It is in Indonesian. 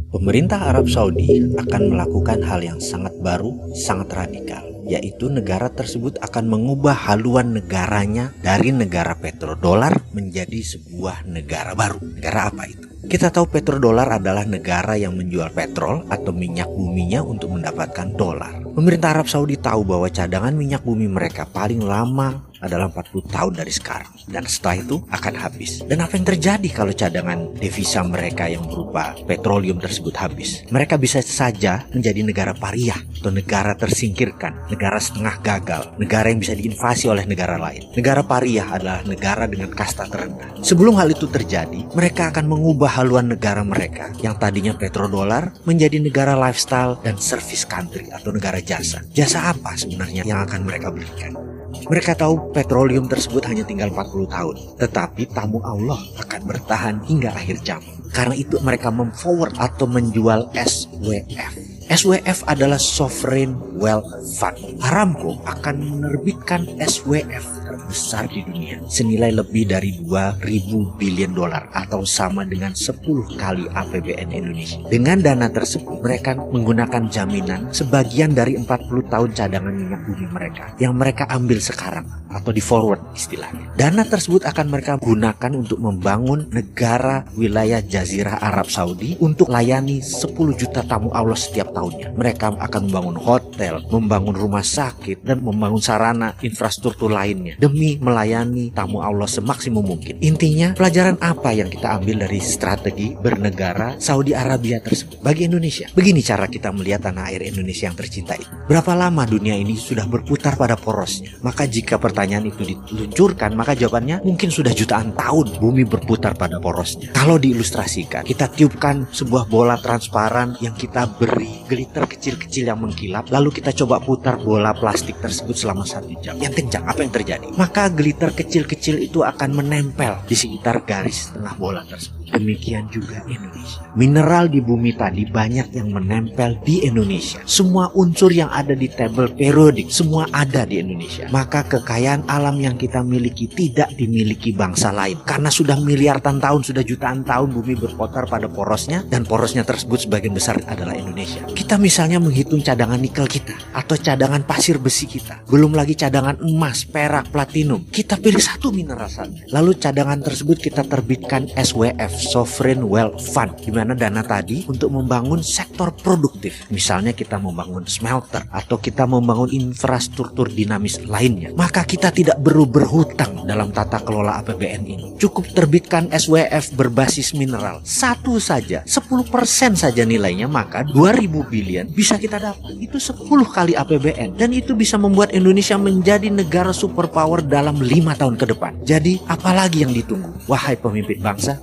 Pemerintah Arab Saudi akan melakukan hal yang sangat baru, sangat radikal, yaitu negara tersebut akan mengubah haluan negaranya dari negara petrodolar menjadi sebuah negara baru. Negara apa itu? Kita tahu petrodolar adalah negara yang menjual petrol atau minyak buminya untuk mendapatkan dolar. Pemerintah Arab Saudi tahu bahwa cadangan minyak bumi mereka paling lama adalah 40 tahun dari sekarang, dan setelah itu akan habis. Dan apa yang terjadi kalau cadangan devisa mereka yang berupa petroleum tersebut habis? Mereka bisa saja menjadi negara pariah atau negara tersingkirkan, negara setengah gagal, negara yang bisa diinvasi oleh negara lain. Negara pariah adalah negara dengan kasta terendah. Sebelum hal itu terjadi, mereka akan mengubah haluan negara mereka yang tadinya petrodolar menjadi negara lifestyle dan service country atau negara jasa. Jasa apa sebenarnya yang akan mereka berikan? Mereka tahu petroleum tersebut hanya tinggal 40 tahun, tetapi tamu Allah akan bertahan hingga akhir zaman. Karena itu mereka memforward atau menjual SWF. SWF adalah Sovereign Wealth Fund. Aramco akan menerbitkan SWF terbesar di dunia senilai lebih dari 2.000 billion dolar atau sama dengan 10 kali APBN Indonesia. Dengan dana tersebut mereka menggunakan jaminan sebagian dari 40 tahun cadangan minyak bumi mereka yang mereka ambil sekarang atau di forward istilahnya. Dana tersebut akan mereka gunakan untuk membangun negara wilayah Jazirah Arab Saudi untuk layani 10 juta tamu Allah setiap tahunnya. Mereka akan membangun hotel, membangun rumah sakit, dan membangun sarana infrastruktur lainnya demi melayani tamu Allah semaksimum mungkin. Intinya, pelajaran apa yang kita ambil dari strategi bernegara Saudi Arabia tersebut bagi Indonesia? Begini cara kita melihat tanah air Indonesia yang tercinta itu. Berapa lama dunia ini sudah berputar pada porosnya? Maka jika pertanyaan itu diluncurkan, maka jawabannya mungkin sudah jutaan tahun bumi berputar pada porosnya. Kalau diilustrasikan, kita tiupkan sebuah bola transparan yang kita beri glitter kecil-kecil yang mengkilap, lalu kita coba putar bola plastik tersebut selama 1 jam. Yang kencang, apa yang terjadi? Maka glitter kecil-kecil itu akan menempel di sekitar garis tengah bola tersebut. Demikian juga Indonesia. Mineral di bumi tadi banyak yang menempel di Indonesia. Semua unsur yang ada di tabel periodik, semua ada di Indonesia. Maka kekayaan alam yang kita miliki tidak dimiliki bangsa lain. Karena sudah miliaran tahun, sudah jutaan tahun bumi berputar pada porosnya, dan porosnya tersebut sebagian besar adalah Indonesia. Kita misalnya menghitung cadangan nikel kita, atau cadangan pasir besi kita, belum lagi cadangan emas, perak, platinum. Kita pilih satu mineral saja, lalu cadangan tersebut kita terbitkan SWF, Sovereign Wealth Fund, di mana dana tadi untuk membangun sektor produktif. Misalnya kita membangun smelter atau kita membangun infrastruktur dinamis lainnya. Maka kita tidak perlu berhutang dalam tata kelola APBN ini. Cukup terbitkan SWF berbasis mineral. Satu saja, 10% saja nilainya, maka 2.000 billion bisa kita dapat. Itu 10 kali APBN. Dan itu bisa membuat Indonesia menjadi negara superpower dalam 5 tahun ke depan. Jadi apalagi yang ditunggu? Wahai pemimpin bangsa,